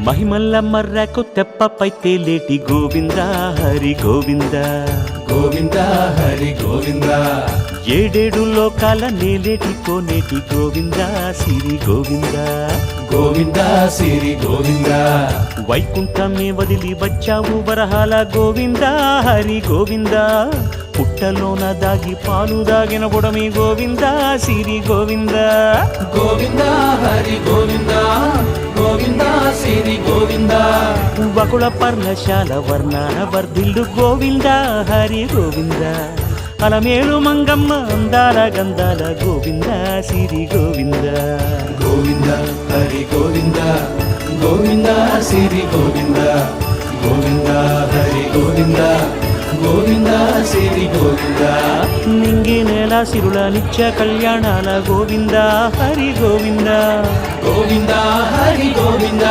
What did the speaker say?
మహిమల్ల మర్రకు తెప్పపై తేలేటి గోవింద హరి గోవింద గోవింద హరి గోవింద ఏడేడు లోకాల నేలేటి కోనేటి గోవింద సిరి గోవింద గోవింద సిరి గోవింద వైకుంఠమే వదిలి వచ్చావు వరహాల గోవింద హరి గోవింద పుట్టలోన దాగి పాలు దాగిన బుడమి గోవింద సిరి గోవింద గోవింద హరి గోవింద గోవింద సిరి గోవింద వకుళ పర్ణశాల వర్ణాన వర్ధిల్లు గోవింద హరి గోవింద అలమేలు మంగమ్మ అందాల గంధాల గోవింద సిరి గోవింద గోవింద హరి గోవింద గోవింద సిరి గోవింద గోవింద హరి గోవింద గోవింద సిరి గోవింద నింగి నేల సిరుల నిత్య కళ్యాణాల గోవింద హరి గోవింద గోవింద హరి గోవింద